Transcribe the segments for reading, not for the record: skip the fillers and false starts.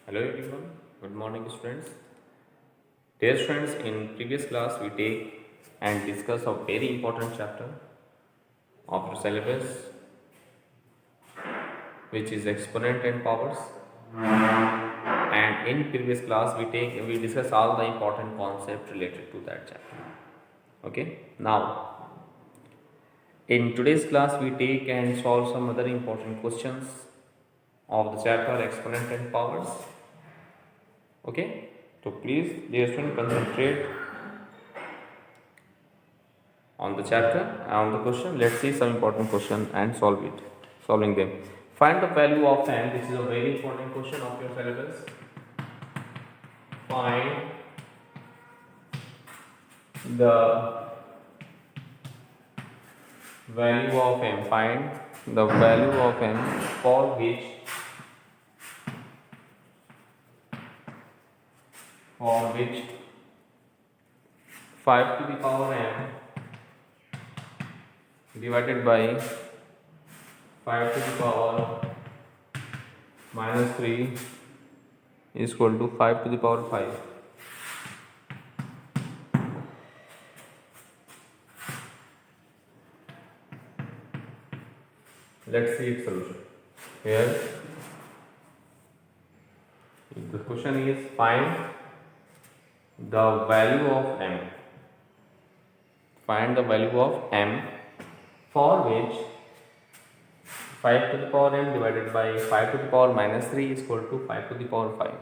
Hello everyone, good morning students. Dear students, in previous class we take and discuss a very important chapter of your syllabus which is exponent and powers, and in previous class we discuss all the important concepts related to that chapter. Okay, now in today's class we take and solve some other important questions of the chapter exponent and powers. Okay, so please dear student concentrate on the chapter on the question. Let's see some important question and solving them. Find the value of n. This is a very important question of your syllabus. Find the value of m. Find the value of m for which 5 to the power m divided by 5 to the power minus 3 is equal to 5 to the power 5. Let's see its solution. Here the question is find the value of m. Find the value of m for which 5 to the power m divided by 5 to the power minus 3 is equal to 5 to the power 5.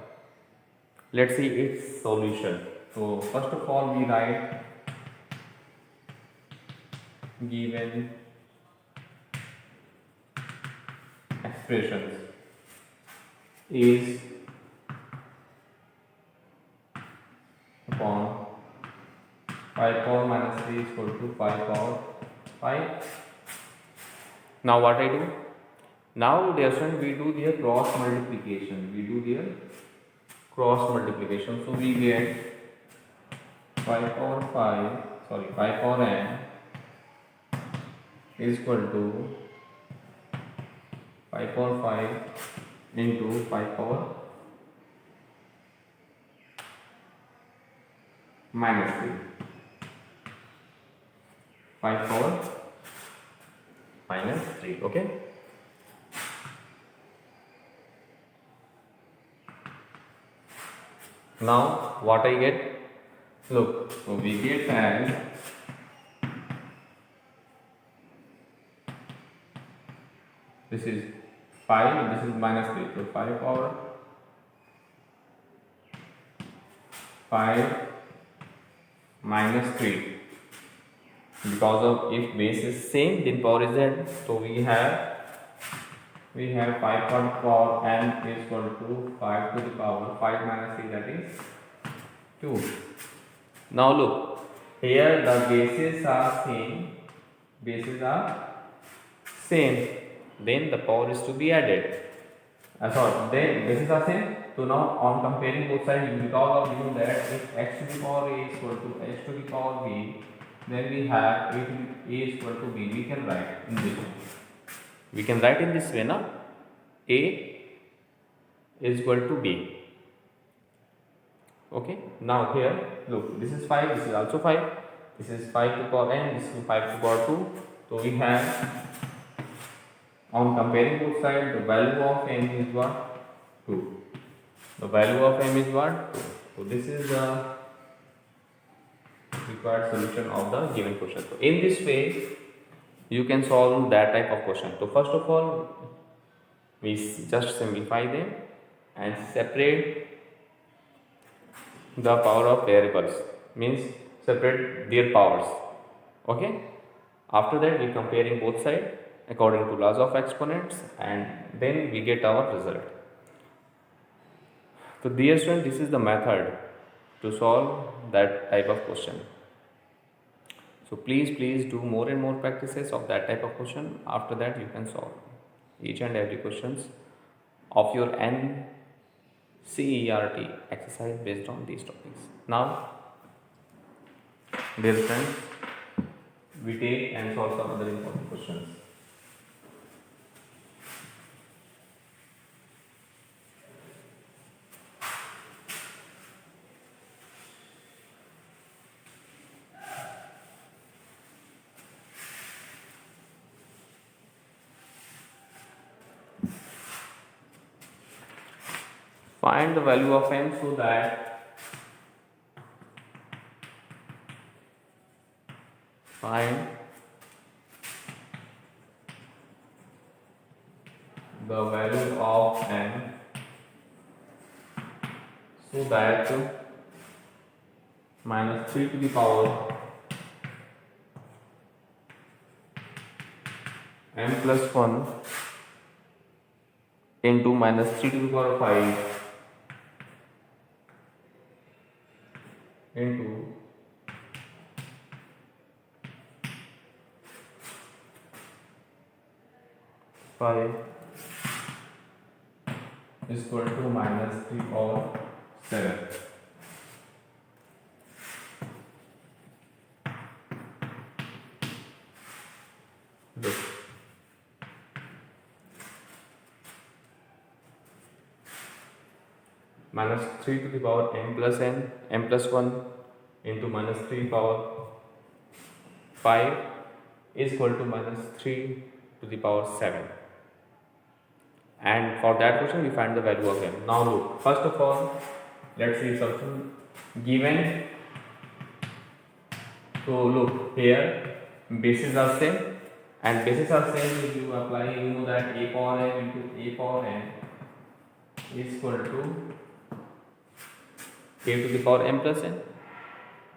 Let's see its solution. So first of all we write given expressions is upon 5 power minus 3 is equal to 5 power 5. Now what I do? Now dear student, we do their cross multiplication. So we get 5 power 5 power n is equal to 5 power 5 into 5 power minus 3. 5 power minus 3. Okay. Now what I get? Look, so we get as this is 5 and this is minus 3. So 5 power 5 minus 3. Because of if base is same then power is z. So we have 5 power n is equal to 5 to the power 5 minus 3, that is 2. Now look, here the bases are same, then the power is to be added. Then bases are same. So now on comparing both sides, because of that if x to the power a is equal to h to the power b, then we have a is equal to b. We can write in this way. Now a is equal to b. Okay. Now here look, this is 5, this is also 5, this is 5 to the power n, this is 5 to the power 2. So we have on comparing both sides, the value of m is what? 2. The value of m is what? 2. So this is the required solution of the given question. So in this way you can solve that type of question. So first of all we just simplify them and separate the power of variables, means separate their powers. Okay. After that we comparing both sides according to laws of exponents and then we get our result. So dear student, this is the method to solve that type of question. So please do more and more practices of that type of question. After that you can solve each and every questions of your NCERT exercise based on these topics. Now dear friends, we take and solve some other important questions. find the value of m so that find the value of m so that minus 3 to the power m plus 1 into minus 3 to the power 5 into five is equal to minus 3 power 7. Look. Minus 3 to the power m plus 1 into minus 3 power 5 is equal to minus 3 to the power 7. And for that question we find the value of m. Now look, first of all let's see something given. So look here, bases are same, and bases are same if you apply, you know that a power n into a power n is equal to a to the power m plus n.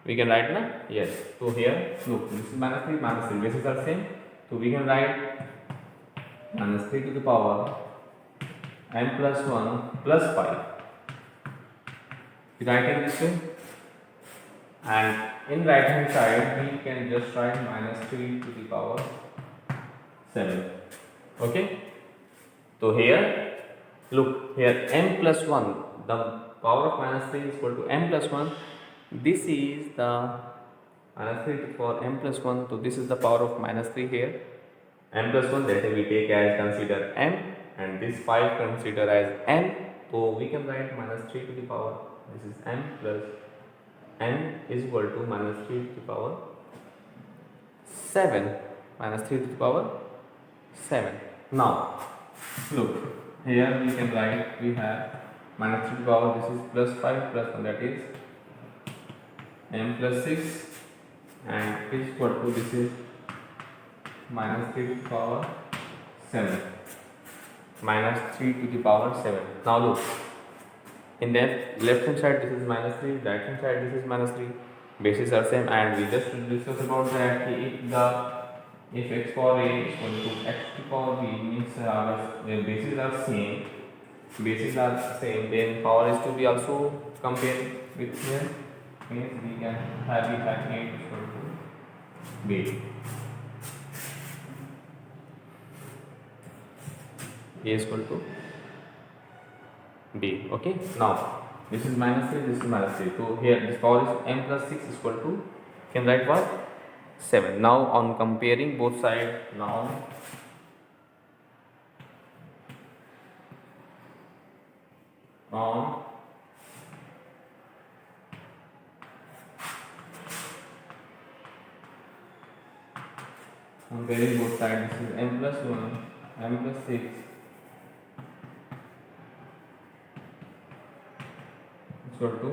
We can write na? Yes. So here look, this is minus 3, bases are same, so we can write minus 3 to the power m plus 1 plus 5. We write it this way, and in right hand side we can just write minus 3 to the power 7. Okay, so here look, here m plus 1, the power of minus 3 is equal to m plus 1. This is the minus 3 to the power m plus 1, so this is the power of minus 3 here, m plus 1, that we take as consider m, and this 5 consider as n, so we can write minus 3 to the power, this is m plus n is equal to minus 3 to the power 7, minus 3 to the power 7. Now look, here we can write, we have minus 3 to the power, this is plus 5 plus 1, that is m plus 6, and is equal to, this is minus 3 to the power 7, minus 3 to the power 7. Now look, in the left hand side this is minus 3, right hand side this is minus 3, bases are same, and we just discussed about that if x power a is equal to x to power b, means the bases are same, then power is to be also compared with here, means we can have a is equal to b. A is equal to b. Okay, now this is minus 3, this is minus 3, so here this power is m plus 6 is equal to, can write what, 7. Now on comparing both sides, now on comparing both sides, this is m plus 1, m plus 6 equal to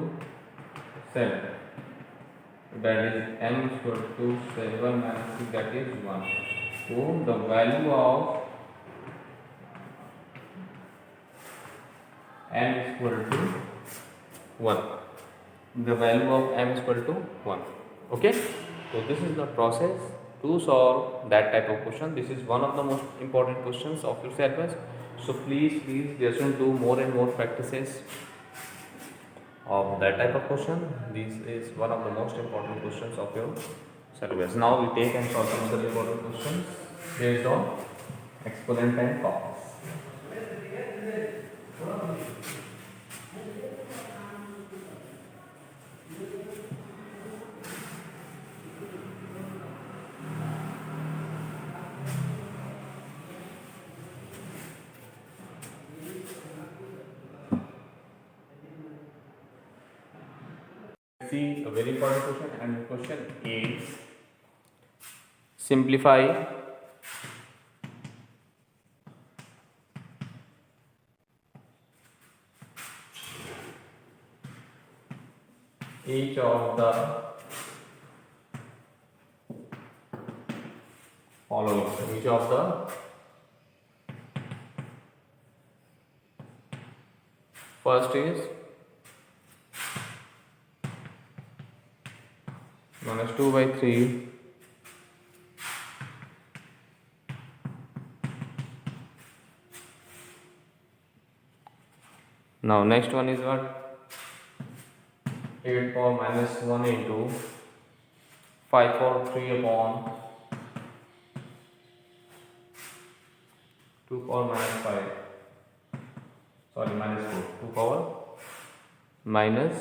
7, that is m is equal to 7 minus 6, that is 1. So the value of m is equal to 1. The value of m is equal to 1. Okay, so this is the process to solve that type of question. This is one of the most important questions of your syllabus, so please just do more and more practices of that type of question. This is one of the most important questions of your syllabus. Now we take and solve some other important questions based on exponent and cos. See a very important question, and the question is simplify each of the following. Each of the first is minus 2 by 3 now next one is what 8 power minus 1 into 5 power 3 upon 2 power minus 5 sorry minus 4 2 power minus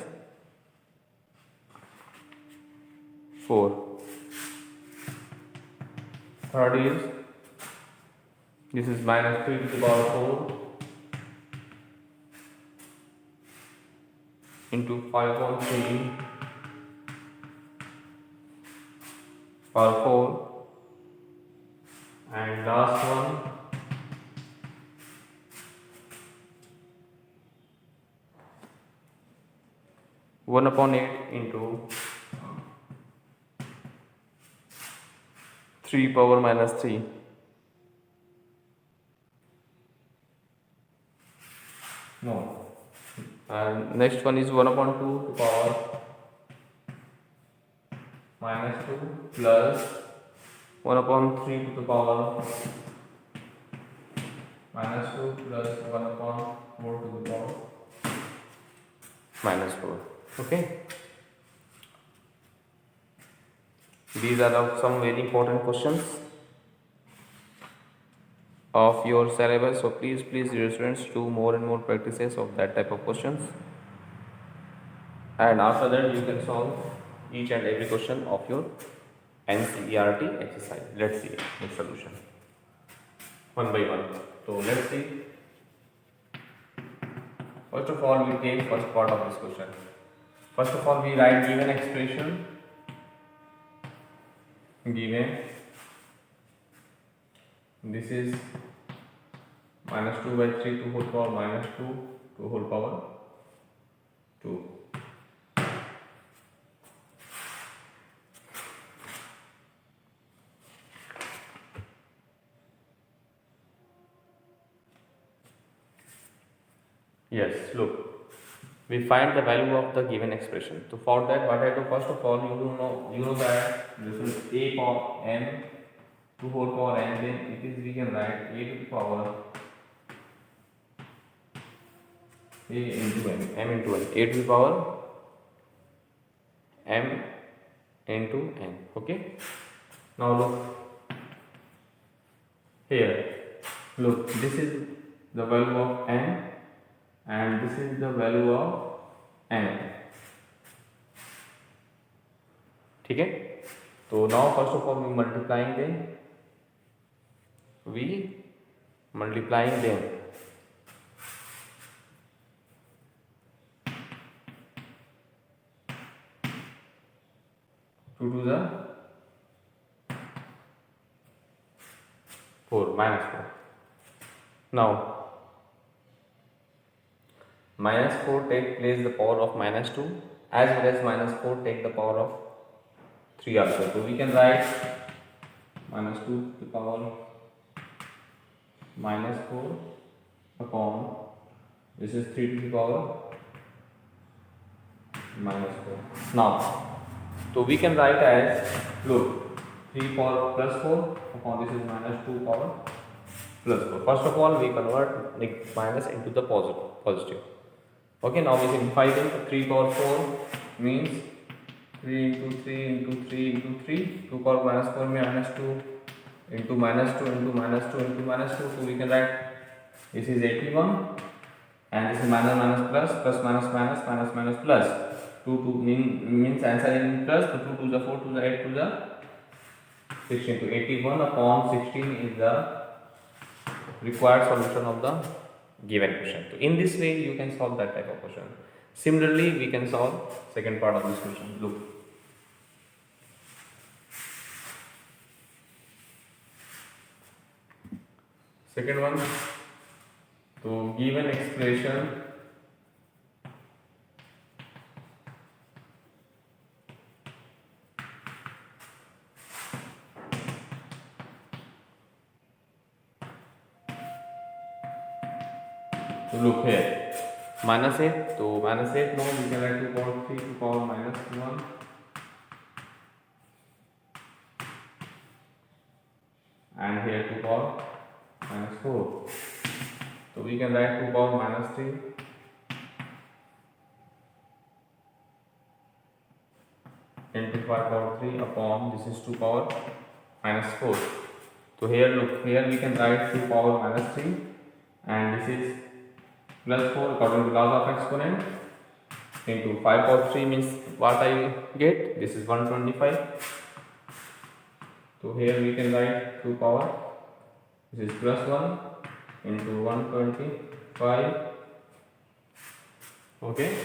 4 third is this is minus 3 to the power 4 into 5 power 3 power 4 and last one 1 upon 8 into 3 power minus 3 no and next one is 1 upon 2 to power minus 2 plus 1 upon 3 to the power minus 2 plus 1 upon 4 to the power minus 4. Okay, these are some very important questions of your syllabus, so please dear students do more and more practices of that type of questions, and after that you can solve each and every question of your NCERT exercise. Let's see the solution one by one. So let's see. First of all, we take first part of this question. First of all, we write given expression. Given this is minus 2 by 3 to whole power minus 2 to whole power 2. Yes, look, we find the value of the given expression. So for that, what I do first of all, you know that this is a power m to whole power n. Then it is we can write a to the power a into m, m into n, a to the power m into n. Okay. Now look here. Look, this is the value of n. And this is the value of n. ठीक है. तो now first of all we multiplying them. Two to the 4 minus 4. Now minus 4 take place the power of minus 2 as well as minus 4 take the power of 3 also. So we can write minus 2 to the power minus 4 upon this is 3 to the power minus 4. Now, so we can write as look 3 power plus 4 upon this is minus 2 power plus 4. First of all, we convert minus into the positive. Okay, now we simplify them. 3 power 4 means 3 into 3 into 3 into 3. 2 power minus 4 means minus 2 into minus 2 into minus 2 into minus 2. So we can write this is 81 and this is minus minus plus plus minus minus minus minus plus. 2 means answer in plus. So 2 to the 4 to the 8 to the 16. So 81 upon 16 is the required solution of the given question. So in this way you can solve that type of question. Similarly, we can solve second part of this question. Look, second one. So given expression look here, minus 8, so minus 8, no, we can write 2 power 3 to power minus 1, and here 2 power minus 4, so we can write 2 power minus 3 into 5 power 3 upon this is 2 power minus 4. So here look, here we can write 2 power minus 3 and this is plus 4 according to laws of exponent into 5 power 3 means what I get, this is 125. So here we can write 2 power, this is plus 1 into 125. Okay,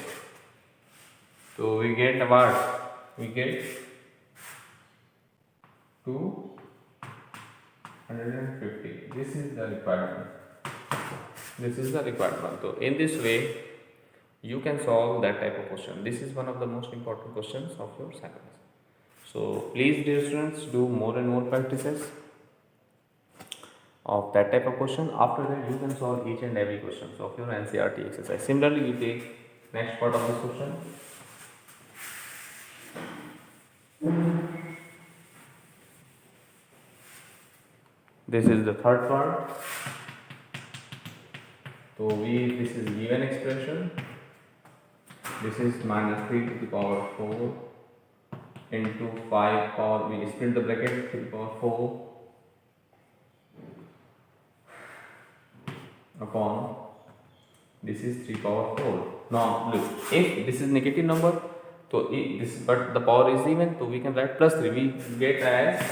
so we get what? We get 250. This is the requirement. This is the required one. So in this way you can solve that type of question. This is one of the most important questions of your syllabus. So please dear students, do more and more practices of that type of question. After that you can solve each and every question of your NCERT exercise. Similarly we take next part of this question. This is the third part. So this is given expression. This is minus 3 to the power 4 into 5 power, we split the bracket, 3 to the power 4 upon this is 3 power 4. Now look, if this is negative number, so this but the power is even, so we can write plus 3. We get as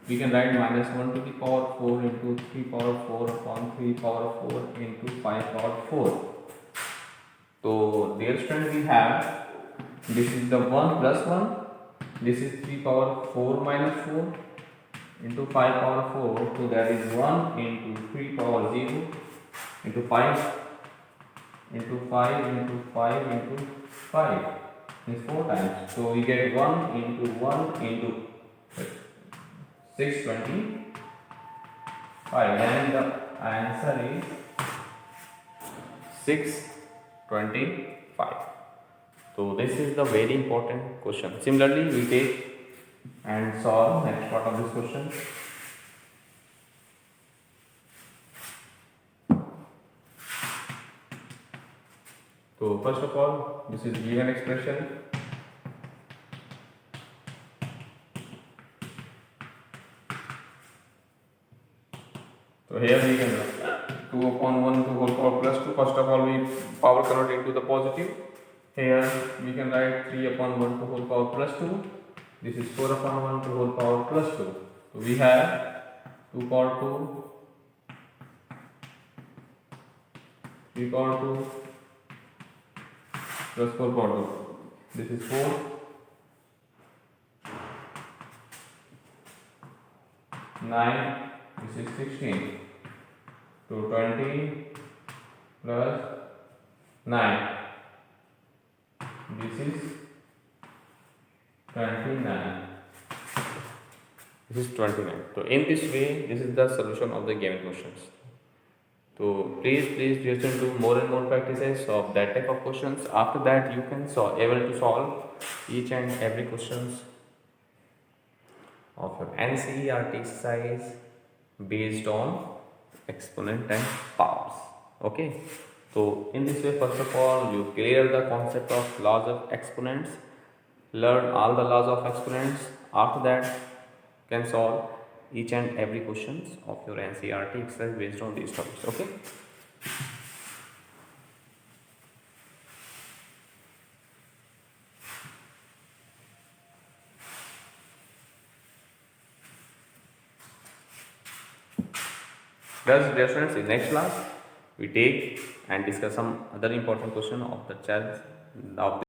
we can write minus 1 to the power 4 into 3 power 4 upon 3 power 4 into 5 power 4. So dear student, we have this is the 1 plus 1, this is 3 power 4 minus 4 into 5 power 4, so that is 1 into 3 power 0 into 5 into 5 into 5 into 5 is 4 times. So we get 1 into 1 into 625, and the answer is 625. So this is the very important question. Similarly we take and solve next part of this question. So first of all, this is given expression. So here we can 2 upon 1 to whole power plus 2. First of all, we power convert into the positive. Here we can write 3 upon 1 to whole power plus 2. This is 4 upon 1 to whole power plus 2. So we have 2 power 2, 3 power 2 plus 4 power 2. This is 4. 9, this is 16. So 20 plus 9. This is 29. This is 29. So in this way, this is the solution of the given questions. So please dear students, do more and more practices of that type of questions. After that you can able to solve each and every questions of your NCERT exercise based on exponent and powers. Okay, so in this way, first of all, you clear the concept of laws of exponents, learn all the laws of exponents. After that you can solve each and every questions of your NCERT exercise based on these topics. Okay. Thus, dear students, in next class we take and discuss some other important question of the child of